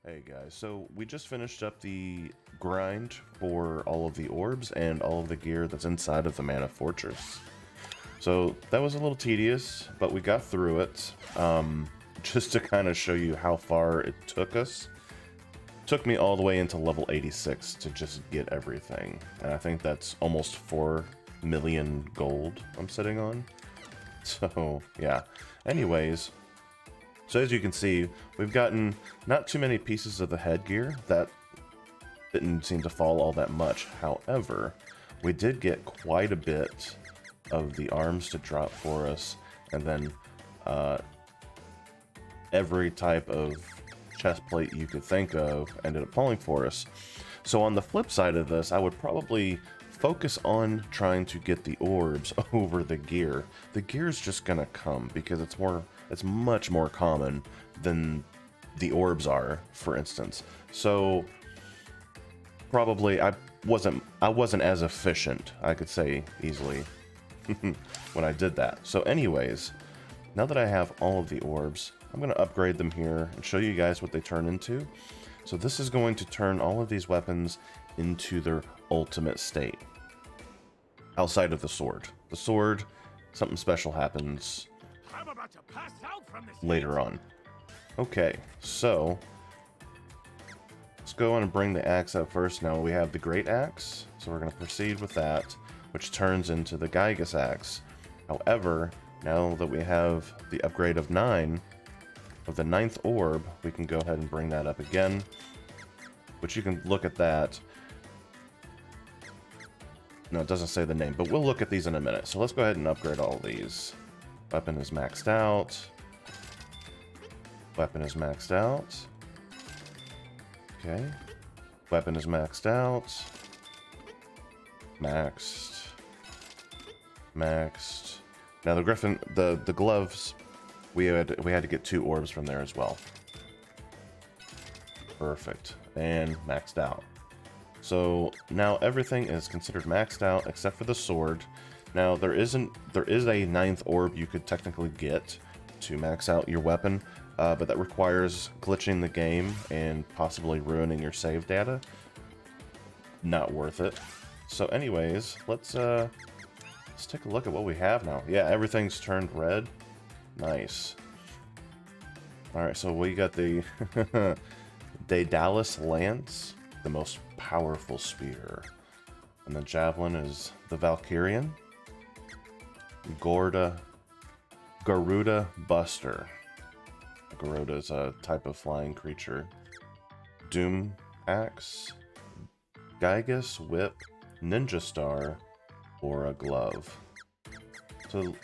Hey guys, so we just finished up the grind for all of the orbs and all of the gear that's inside of the Mana Fortress. So that was a little tedious, but we got through it. Just to kind of show you how far it took us. Took me all the way into level 86 to just get everything. And I think that's almost 4 million gold I'm sitting on. So yeah, anyways. So as you can see, we've gotten not too many pieces of the headgear. That didn't seem to fall all that much. However, we did get quite a bit of the arms to drop for us, and then every type of chest plate you could think of ended up falling for us. So on the flip side of this, I would probably focus on trying to get the orbs over the gear. The gear is just gonna come because it's much more common than the orbs are, for instance. So probably I wasn't as efficient, I could say easily, when I did that. So anyways, now that I have all of the orbs, I'm going to upgrade them here and show you guys what they turn into. So this is going to turn all of these weapons into their ultimate state. Outside of the sword. The sword, something special happens later on. Okay, so let's go on and bring the axe up first. Now we have the great axe, so we're going to proceed with that, which turns into the Gygus axe. However, now that we have the upgrade of 9 of the 9th orb, we can go ahead and bring that up again, which you can look at that. No, it doesn't say the name, but we'll look at these in a minute. So let's go ahead and upgrade all these. Weapon is maxed out. Weapon is maxed out. Okay. Weapon is maxed out. Maxed. Maxed. Now the griffin, the gloves, we had to get 2 orbs from there as well. Perfect. And maxed out. So now everything is considered maxed out except for the sword. Now there is a 9th orb you could technically get to max out your weapon, but that requires glitching the game and possibly ruining your save data. Not worth it. So anyways, let's take a look at what we have now. Yeah, everything's turned red. Nice. Alright, so we got the Daedalus Lance, the most powerful spear. And the javelin is the Valkyrian. Garuda Buster. Garuda is a type of flying creature. Doom Axe. Gygus Whip. Ninja Star. Or a glove. So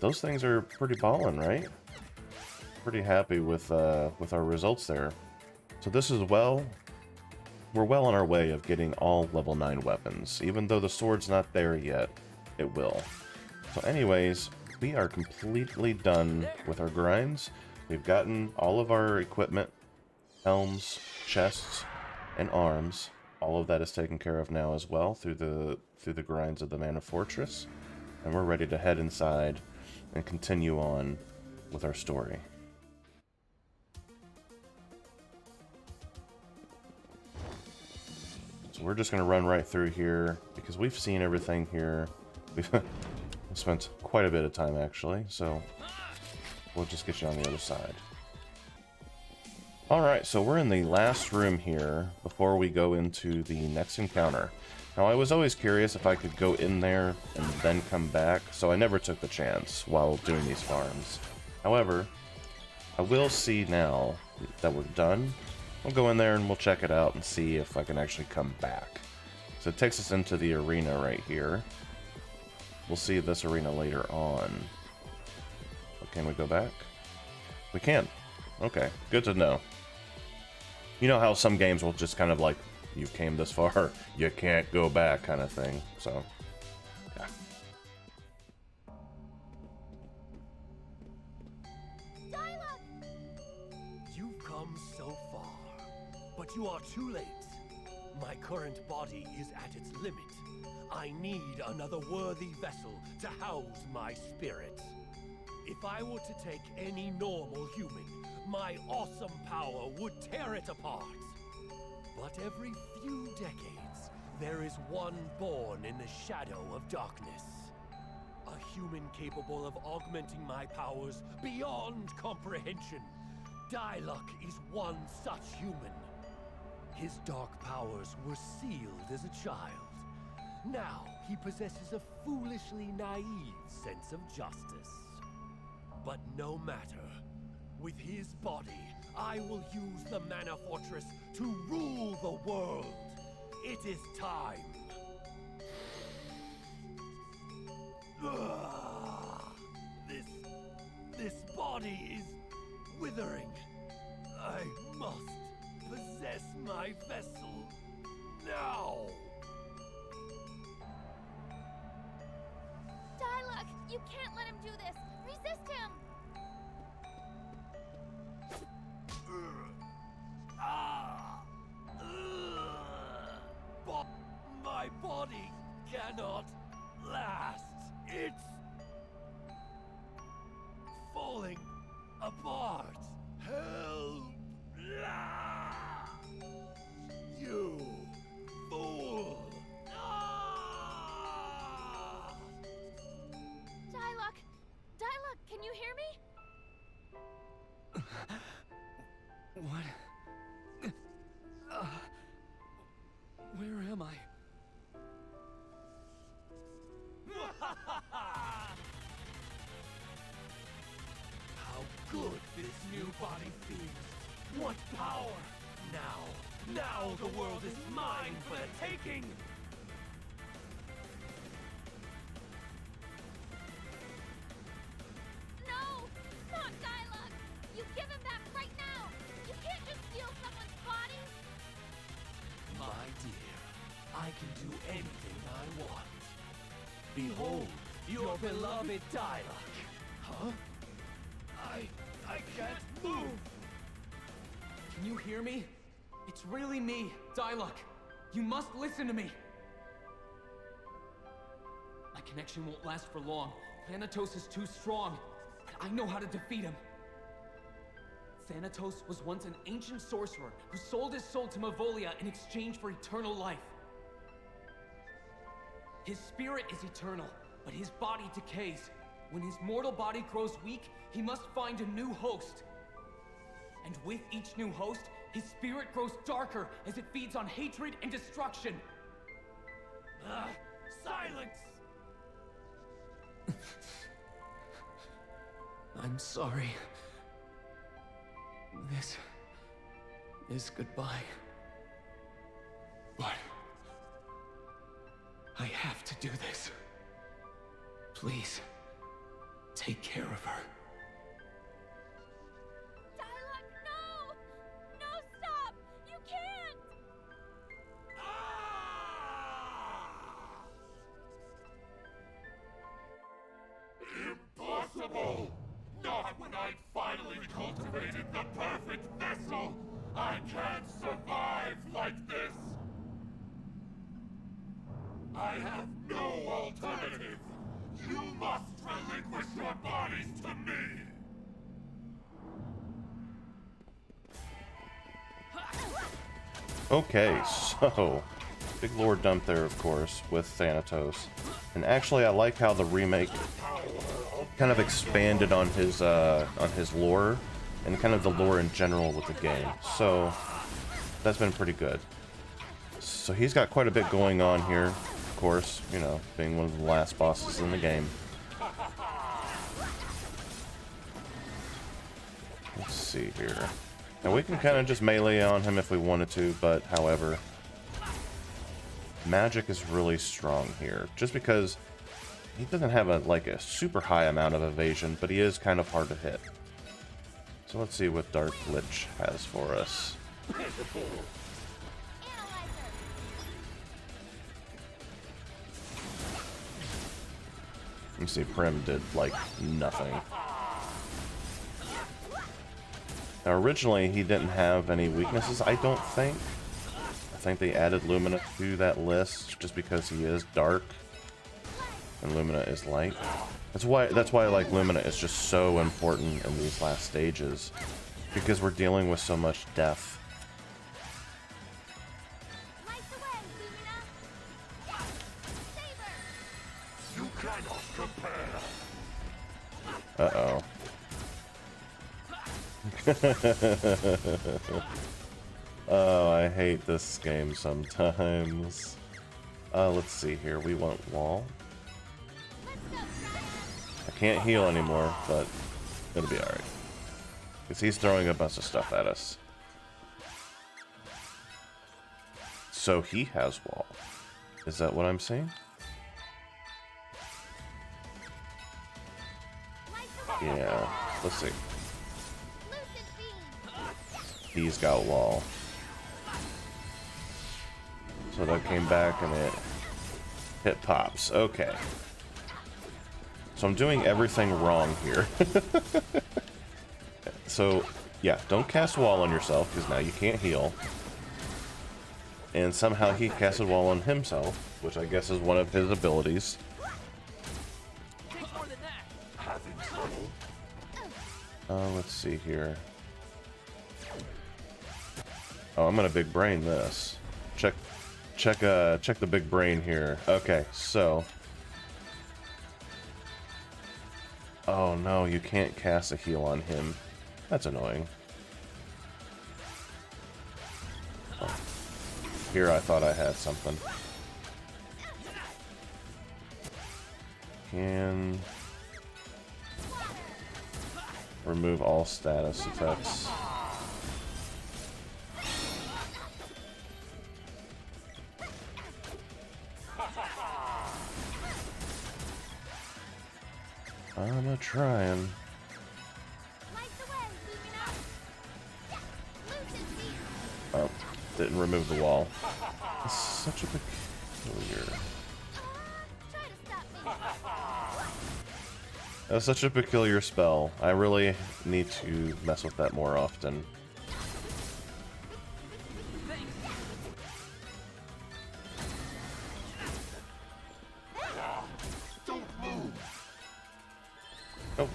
those things are pretty ballin', right? Pretty happy with our results there. So this is we're well on our way of getting all level 9 weapons. Even though the sword's not there yet, it will. So anyways, we are completely done with our grinds. We've gotten all of our equipment, helms, chests, and arms. All of that is taken care of now as well through the grinds of the Mana Fortress. And we're ready to head inside and continue on with our story. So we're just going to run right through here because we've seen everything here. We've spent quite a bit of time actually, so we'll just get you on the other side. Alright, so we're in the last room here before we go into the next encounter. Now I was always curious if I could go in there and then come back, so I never took the chance while doing these farms. However, I will see now that we're done. We'll go in there and we'll check it out and see if I can actually come back. So it takes us into the arena right here. We'll see this arena later on. But can we go back? We can. Okay, good to know. You know how some games will just kind of like, you came this far, you can't go back kind of thing. So, yeah. You've come so far, but you are too late. My current body is at its limit. I need another worthy vessel to house my spirit. If I were to take any normal human, my awesome power would tear it apart. But every few decades, there is one born in the shadow of darkness. A human capable of augmenting my powers beyond comprehension. Diluc is one such human. His dark powers were sealed as a child. Now he possesses a foolishly naive sense of justice. But no matter. With his body, I will use the Mana Fortress to rule the world. It is time. This body is withering. I must possess my vessel now. Diluc, you can't let him do this. Resist him. My body cannot last. It's falling apart. Help! You fool! Diluc, can you hear me? What? Where am I? How good this new body feels. What power! Now the world is mine for the taking! No! Not Diluc! You give him back right now! You can't just steal someone's body! My dear, I can do anything I want. Behold, your beloved Diluc. Huh? I can't move! Can you hear me? It's really me, Diluc. You must listen to me. My connection won't last for long. Thanatos is too strong, but I know how to defeat him. Thanatos was once an ancient sorcerer who sold his soul to Mavolia in exchange for eternal life. His spirit is eternal, but his body decays. When his mortal body grows weak, he must find a new host. And with each new host, his spirit grows darker as it feeds on hatred and destruction. Silence! I'm sorry. This is goodbye. But I have to do this. Please, take care of her. Diluc, no! No, stop! You can't! Impossible! Not when I'd finally cultivated the perfect vessel! I can't survive like this! I have no alternative! You must relinquish your bodies to me! Okay, so big lore dump there, of course, with Thanatos. And actually, I like how the remake kind of expanded on his lore and kind of the lore in general with the game. So that's been pretty good. So he's got quite a bit going on here, of course, you know, being one of the last bosses in the game. Let's see here. Now we can kind of just melee on him if we wanted to, but however, magic is really strong here, just because he doesn't have a super high amount of evasion, but he is kind of hard to hit. So let's see what Dark Lich has for us. You see Primm did like nothing. Now originally he didn't have any weaknesses, I don't think. I think they added Lumina to that list just because he is dark and Lumina is light. That's why like Lumina is just so important in these last stages. Because we're dealing with so much death. Light the way, Lumina! Saber! You cannot compare. Uh-oh. Oh, I hate this game sometimes. Let's see here. We want wall. Let's go, Triad! I can't heal anymore, but it'll be alright. Because he's throwing a bunch of stuff at us. So he has wall. Is that what I'm saying? Light the way! Yeah. Let's see. Lucid Fiend! He's got wall. So that came back and it hit pops. Okay. So I'm doing everything wrong here. So, yeah, don't cast wall on yourself, because now you can't heal. And somehow he casted wall on himself, which I guess is one of his abilities. Having trouble? Let's see here. Oh, I'm gonna big brain this. Check the big brain here. Okay, so. Oh no, you can't cast a heal on him. That's annoying. Oh. Here I thought I had something. Can remove all status effects. I'm a-trying. Light the way, Lumina! Lucid Fiend! Oh, didn't remove the wall. It's such a peculiar. Try to stop me! That's such a peculiar spell. I really need to mess with that more often. Don't move! Oh,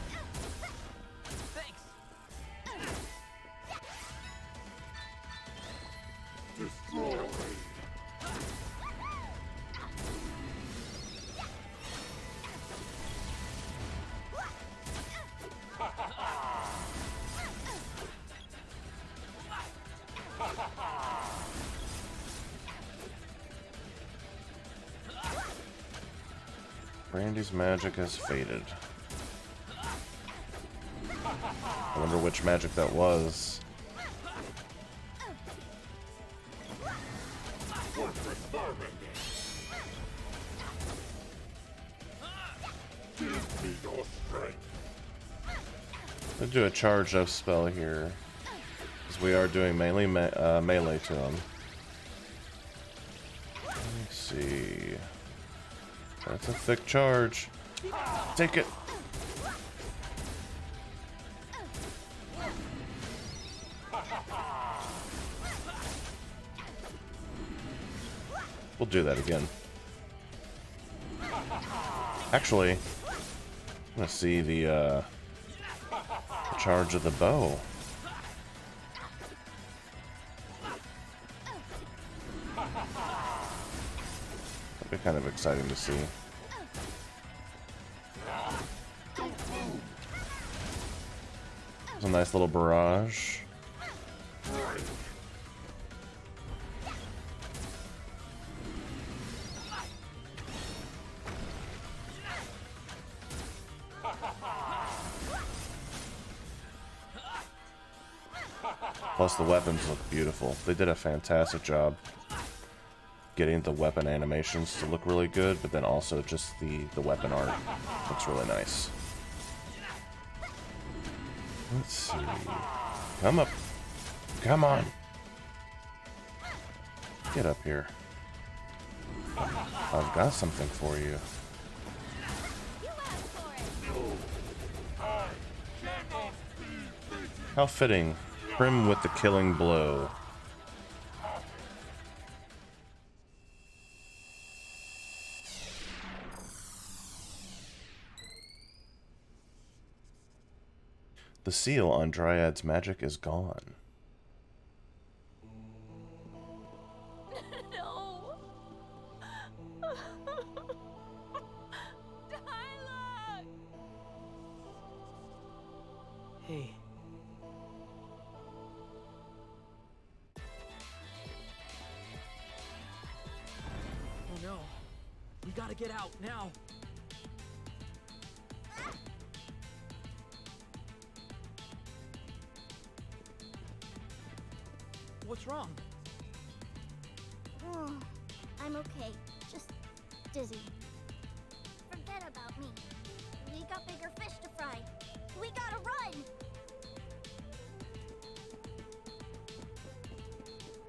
Destroy! Randy's magic has faded. I wonder which magic that was. Fortress Vermin! Give me your strength! Let's do a charge up spell here. Because we are doing mainly melee to him. Let's see. That's a thick charge. Take it. We'll do that again. Actually, I'm gonna see the charge of the bow. That'd be kind of exciting to see. It's a nice little barrage. Plus the weapons look beautiful. They did a fantastic job getting the weapon animations to look really good, but then also just the weapon art looks really nice. Let's see. Come up. Come on. Get up here. I've got something for you. You asked for it! How fitting. Primm with the killing blow. The seal on Dryad's magic is gone. No. Dialogue. Hey. Oh no. We gotta get out now. What's wrong? Oh, I'm okay. Just dizzy. Forget about me. We got bigger fish to fry. We gotta run!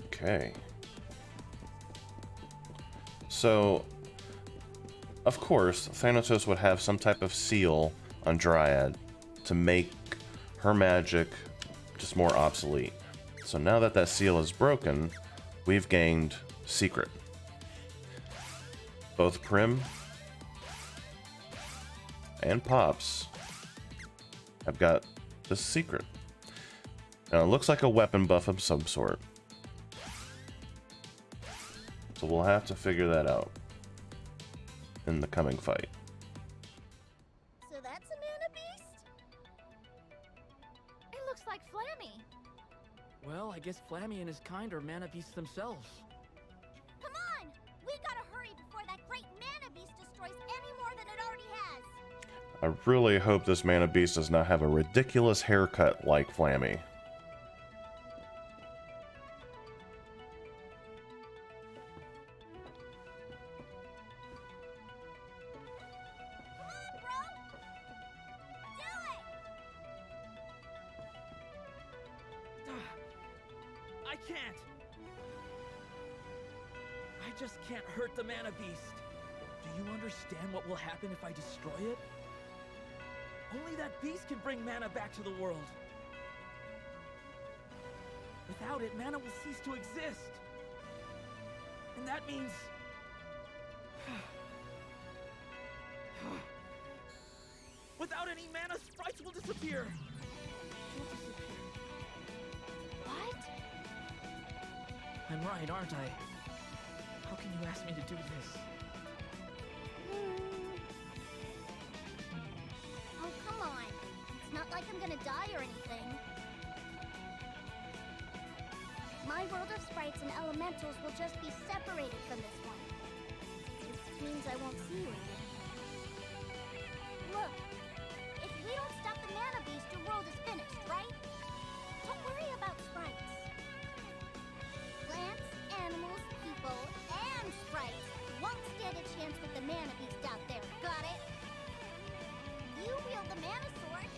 Okay. So, of course, Thanatos would have some type of seal on Dryad to make her magic just more obsolete. So now that that seal is broken, we've gained Secret. Both Primm and Pops have got this Secret. Now it looks like a weapon buff of some sort. So we'll have to figure that out in the coming fight. So that's a mana beast? It looks like Flammy. Well, I guess Flammy and his kind are mana beasts themselves. Come on! We gotta hurry before that great mana beast destroys any more than it already has. I really hope this mana beast does not have a ridiculous haircut like Flammy. I can't! I just can't hurt the mana beast. Do you understand what will happen if I destroy it? Only that beast can bring mana back to the world. Without it, mana will cease to exist. And that means... without any mana, sprites will disappear. What? I'm right, aren't I? How can you ask me to do this? Oh, come on. It's not like I'm gonna die or anything. My world of sprites and elementals will just be separated from this one. This means I won't see you again. Look, if we don't stop the mana beast, your world is finished, right? Don't worry about sprites. Plants, animals, people, and sprites won't stand a chance with the mana beast out there, got it? You wield the mana sword.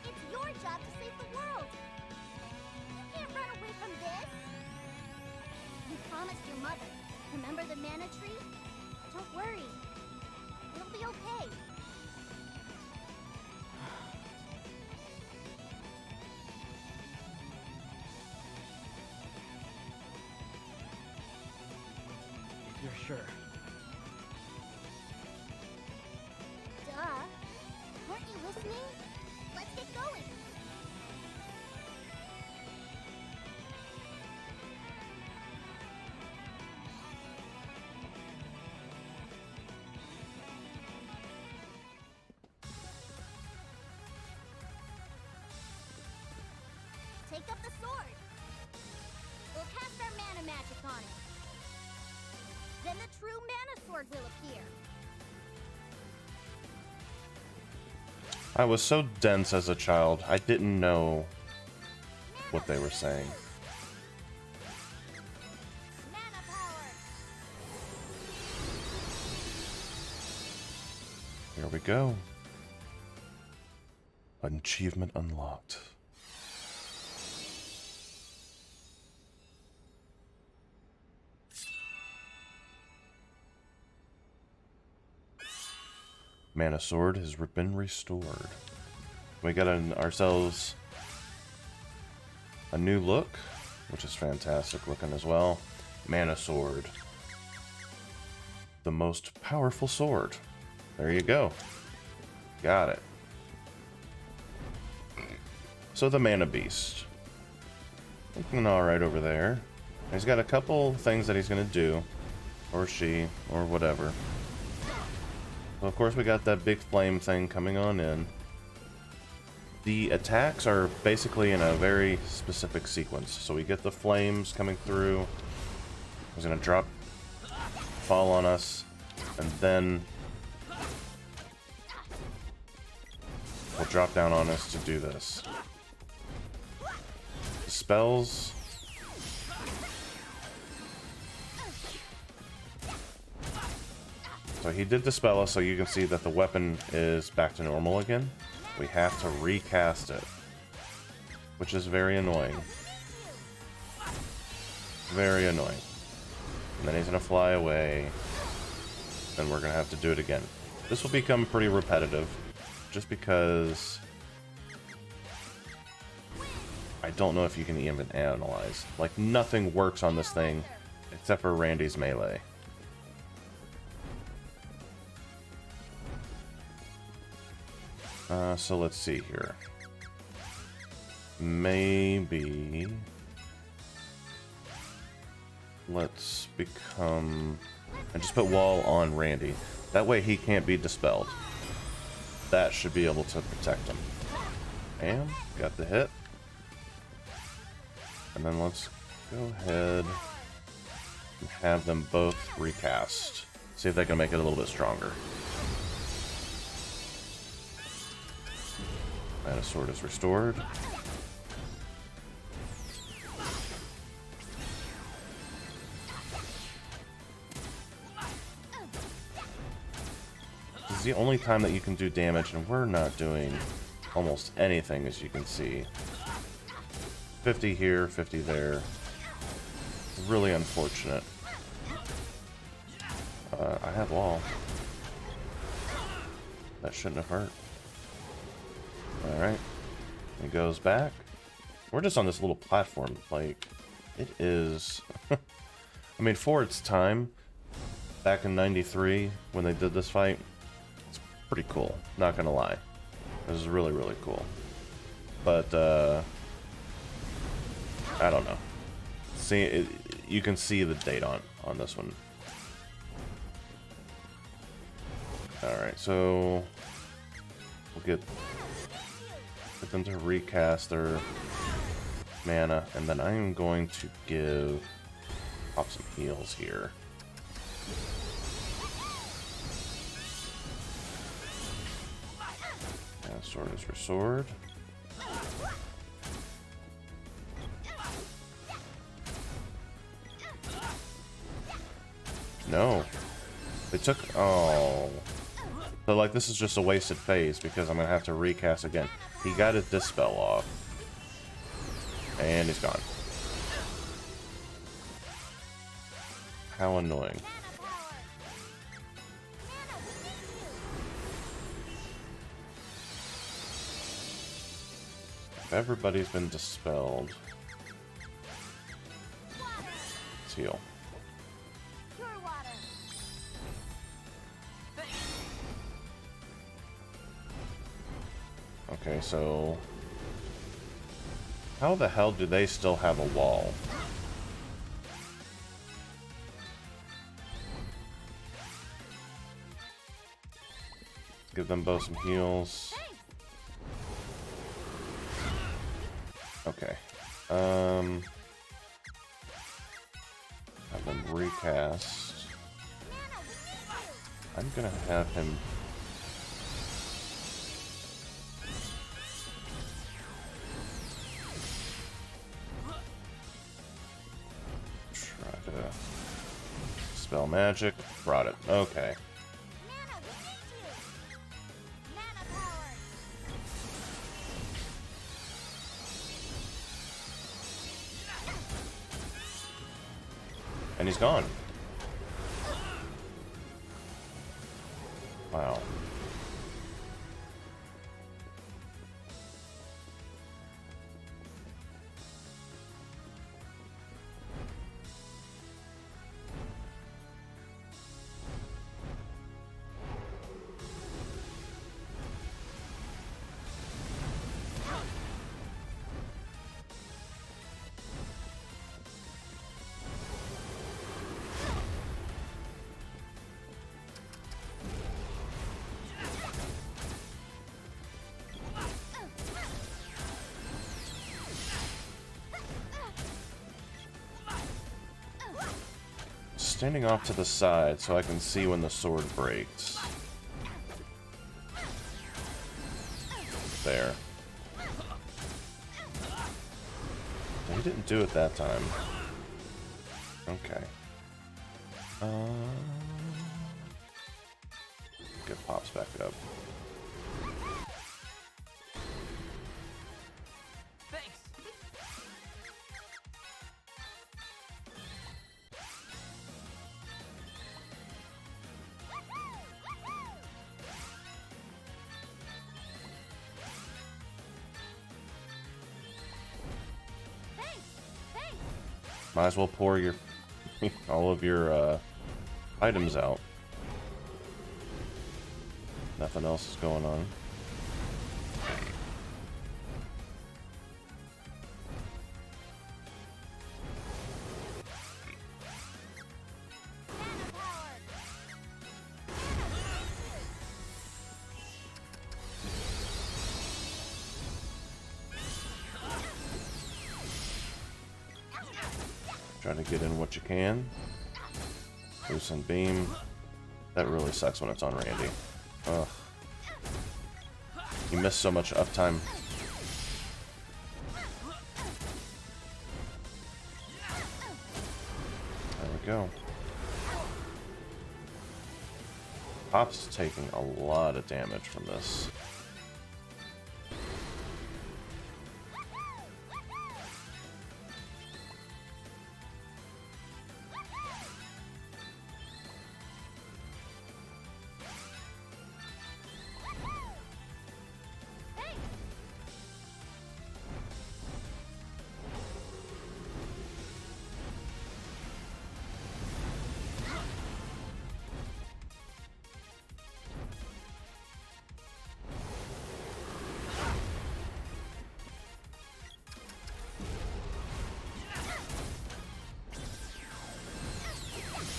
It's your job to save the world. You can't run away from this. You promised your mother. Remember the mana tree? Don't worry. It'll be okay. If you're sure. Duh. Weren't you listening? Let's get going. Take up the sword. We'll cast our mana magic on it. Then the true mana sword will appear. I was so dense as a child, I didn't know what they were saying. Mana power. Here we go. Achievement unlocked. Mana sword has been restored. We got ourselves a new look, which is fantastic looking as well. Mana sword. The most powerful sword. There you go. Got it. So the Mana Beast. Looking alright over there. He's got a couple things that he's going to do. Or she, or whatever. So of course we got that big flame thing coming on in. The attacks are basically in a very specific sequence. So we get the flames coming through. He's going to drop, fall on us, and then will drop down on us to do this. Spells. So he did dispel us, so you can see that the weapon is back to normal again. We have to recast it, which is very annoying. Very annoying. And then he's gonna fly away. Then we're gonna have to do it again. This will become pretty repetitive, just because I don't know if you can even analyze. Like, nothing works on this thing except for Randi's melee. So let's see here. Maybe let's become and just put wall on Randi. That way he can't be dispelled. That should be able to protect him. And got the hit. And then let's go ahead and have them both recast. See if they can make it a little bit stronger. Mana sword is restored. This is the only time that you can do damage, and we're not doing almost anything, as you can see. 50 here, 50 there. Really unfortunate. I have wall. That shouldn't have hurt. Alright. It goes back. We're just on this little platform. Like, it is... I mean, for its time, back in 93, when they did this fight, it's pretty cool. Not gonna lie. This is really, really cool. But, I don't know. See, you can see the date on this one. Alright, so... we'll get them to recast their mana, and then I am going to pop some heals here. And sword is restored. No. They took... oh. So, like, this is just a wasted phase because I'm going to have to recast again. He got his dispel off. And he's gone. How annoying. If everybody's been dispelled, let's heal. Okay, so how the hell do they still have a wall? Give them both some heals. Okay. Have them recast. I'm gonna have him. Spell magic. Brought it. Okay. And he's gone. Wow. standing off to the side so I can see when the sword breaks. There. He didn't do it that time. Okay. Get pops back up. Thanks. Might as well pour your all of your items out. Nothing else is going on. Trying to get in what you can. Loosen beam. That really sucks when it's on Randy. Ugh. You miss so much uptime. There we go. Pop's taking a lot of damage from this.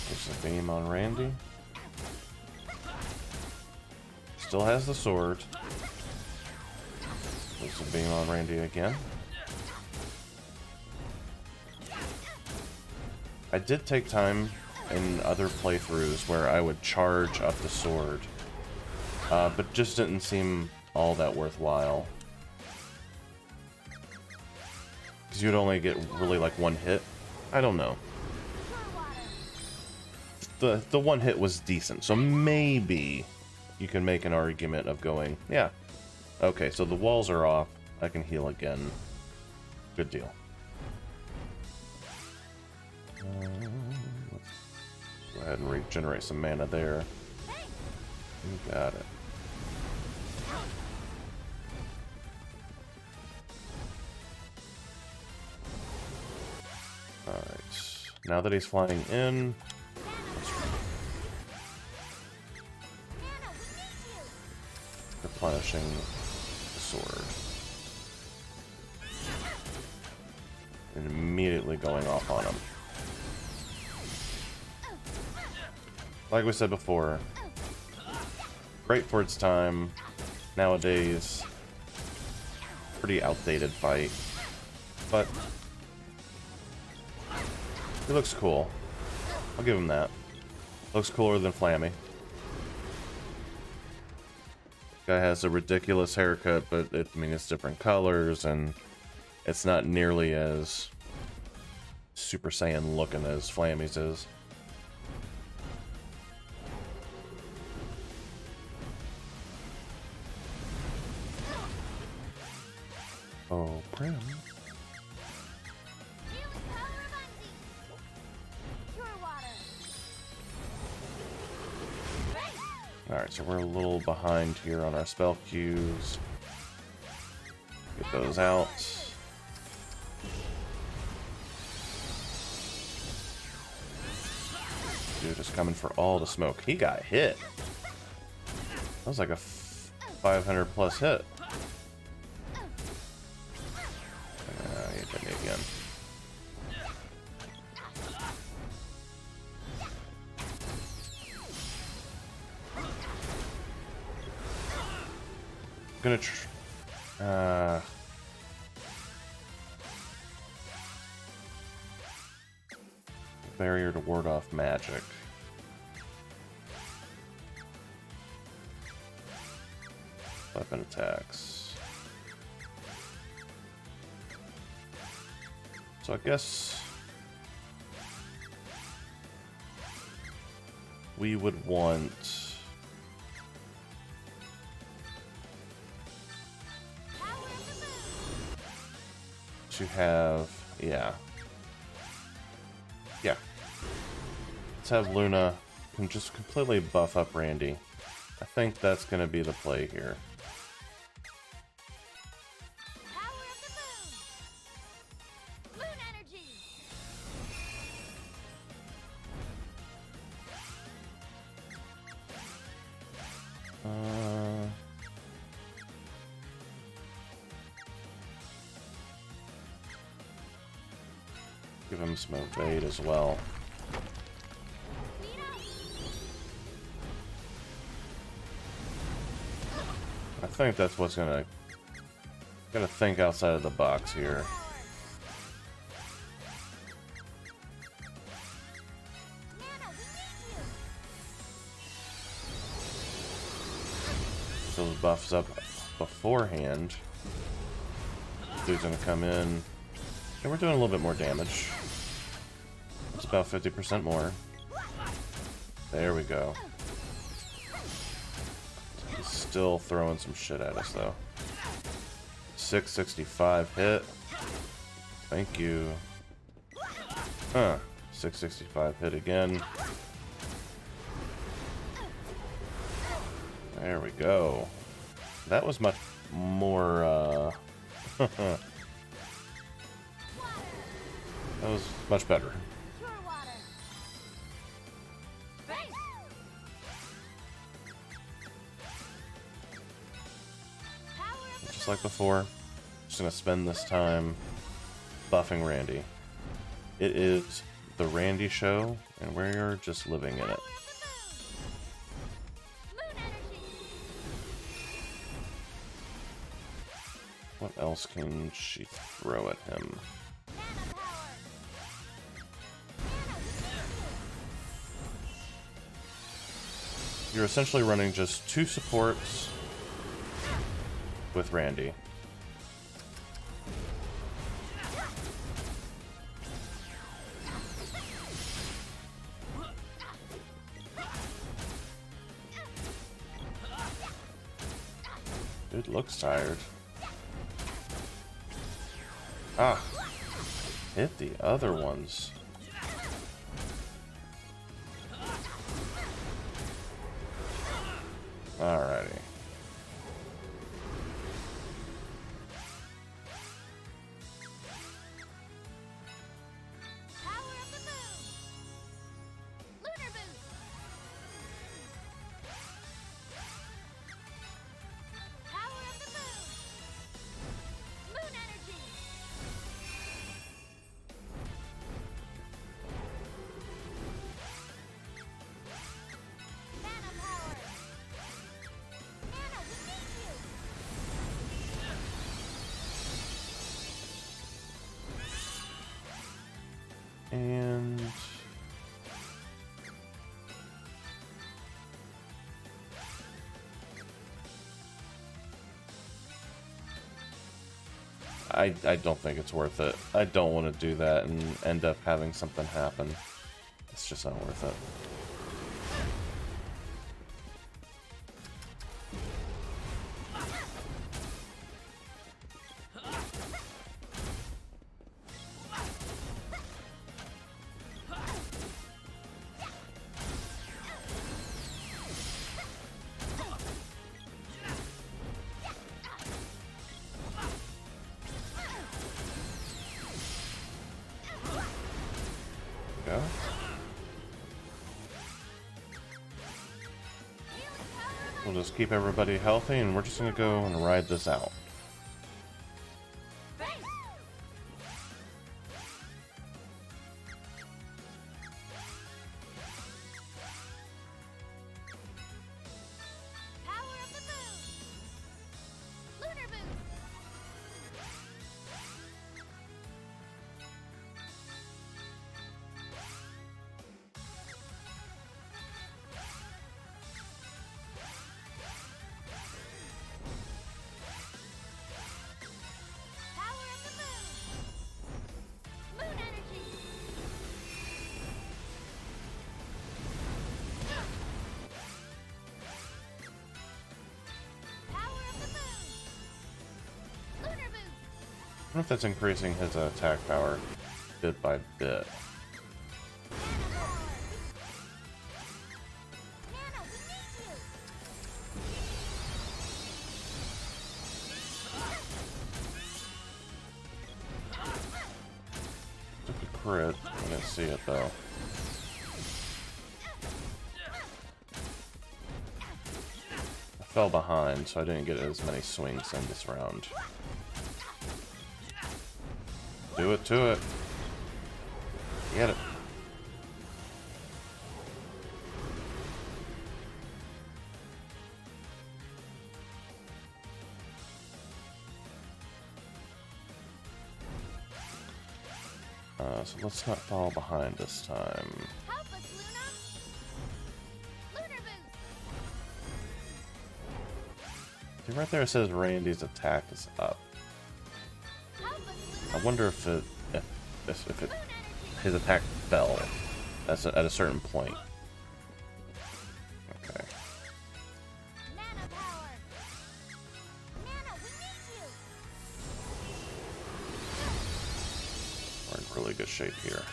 There's a beam on Randy. Still has the sword. There's a beam on Randy again. I did take time in other playthroughs where I would charge up the sword, but just didn't seem all that worthwhile. Because you'd only get really like one hit. I don't know. The one hit was decent, so maybe you can make an argument of going, yeah, okay, so the walls are off, I can heal again. Good deal. Let's go ahead and regenerate some mana there. You got it. Alright, now that he's flying in, replenishing the sword. And immediately going off on him. Like we said before, great for its time. Nowadays, pretty outdated fight. But it looks cool. I'll give him that. Looks cooler than Flammy. Guy has a ridiculous haircut, but I mean, it's different colors, and it's not nearly as Super Saiyan looking as Flammy's is. Oh, Primm. Alright, so we're a little behind here on our spell queues. Get those out. Dude is coming for all the smoke. He got hit. That was like a 500 plus hit. He hit me again. Gonna barrier to ward off magic. Weapon attacks. So I guess we would want to have, yeah. Let's have Luna can just completely buff up Randi. I think that's going to be the play here. Give him some evade as well. I think that's what's gonna think outside of the box here. Those buffs up beforehand. Dude's gonna come in. And we're doing a little bit more damage. It's about 50% more. There we go. He's still throwing some shit at us, though. 665 hit. Thank you. 665 hit again. There we go. That was much more, that was much better. Just like before, just gonna spend this time buffing Randi. It is the Randi show, and we're just living in it. What else can she throw at him? You're essentially running just 2 supports with Randi. Dude looks tired. Ah, hit the other ones. Alrighty. And I don't think it's worth it. I don't want to do that and end up having something happen. It's just not worth it. Go. We'll just keep everybody healthy, and we're just gonna go and ride this out. wonder if that's increasing his attack power bit by bit. Took a crit. I didn't see it though. I fell behind, so I didn't get as many swings in this round. Do it to it. Get it. So let's not fall behind this time. Help us, Luna! Lunar boost! See, right there it says Randy's attack is up. Help us, I Luna! wonder if his attack fell at a certain point. Okay. Mana power! Mana, we need you! We're in really good shape here.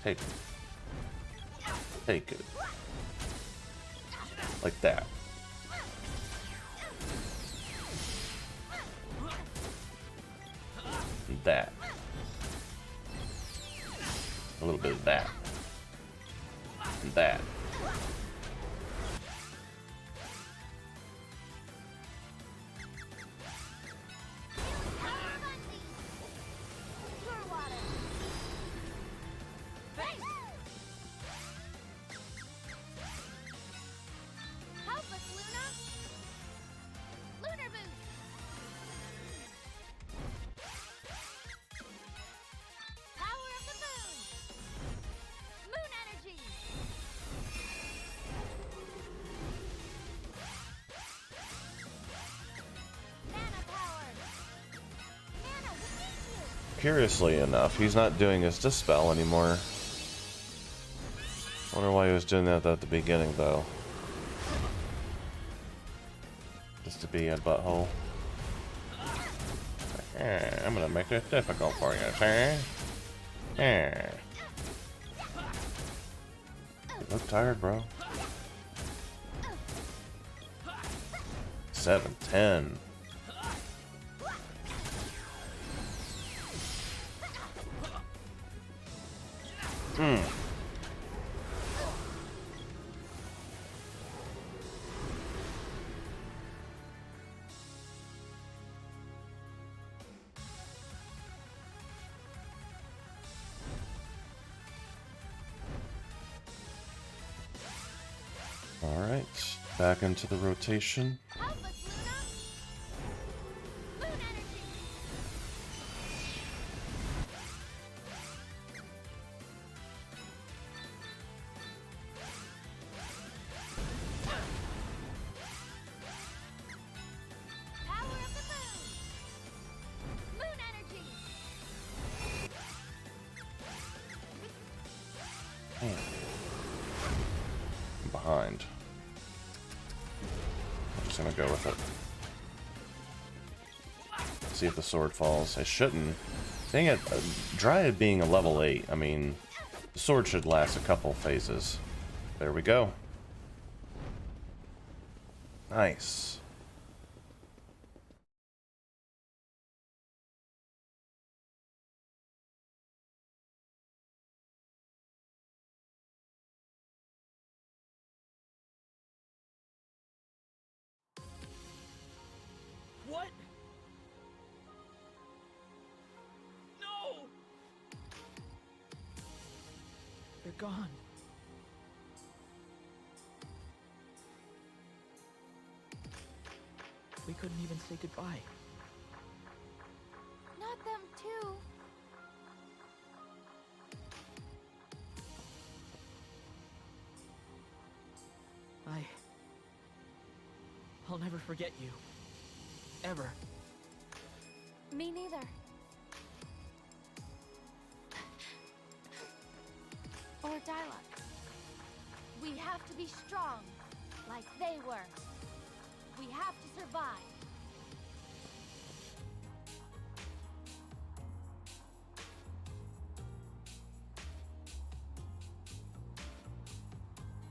Take it. Take it. Like that. And that. A little bit of that. And that. Pure water! Thanks! Help us, Luna! Lunar boost! Power of the moon! Moon energy! Mana power! Mana, we need you! Curiously enough, he's not doing his dispel anymore. Wonder why he was doing that at the beginning, though. Just to be a butthole. I'm gonna make this difficult for you, sir. You look tired, bro. 7-10. Alright, back into the rotation. Help us, Luna! Moon energy! Power of the moon! Moon energy! Man. I'm behind. I'm just gonna go with it. See if the sword falls. I shouldn't. Dang it, Dryad being a level 8, I mean, the sword should last a couple phases. There we go. Nice. What? No! They're gone. We couldn't even say goodbye. Not them too. I'll never forget you. Ever. Me neither. Or Dyluck. We have to be strong, like they were. We have to survive.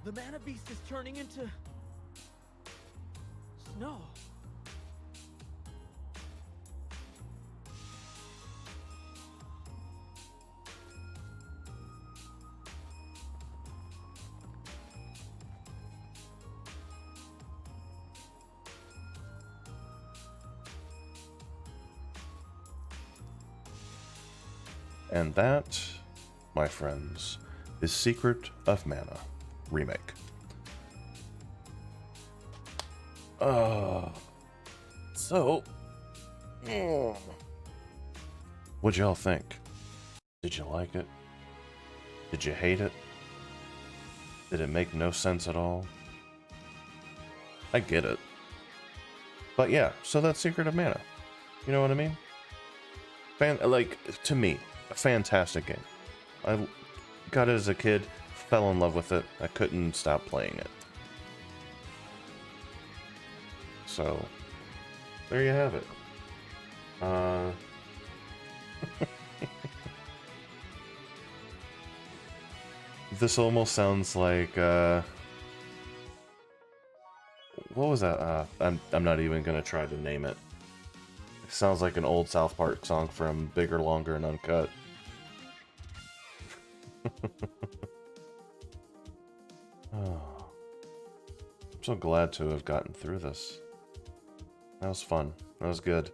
The Mana Beast is turning into... snow. And that, my friends, is Secret of Mana Remake. So, what'd y'all think? Did you like it? Did you hate it? Did it make no sense at all? I get it. But yeah, so that's Secret of Mana. You know what I mean? To me, a fantastic game. I got it as a kid, fell in love with it. I couldn't stop playing it. So, there you have it. This almost sounds like, what was that? I'm not even gonna try to name it. It sounds like an old South Park song from Bigger, Longer, and Uncut. Oh. I'm so glad to have gotten through this. That was fun. That was good.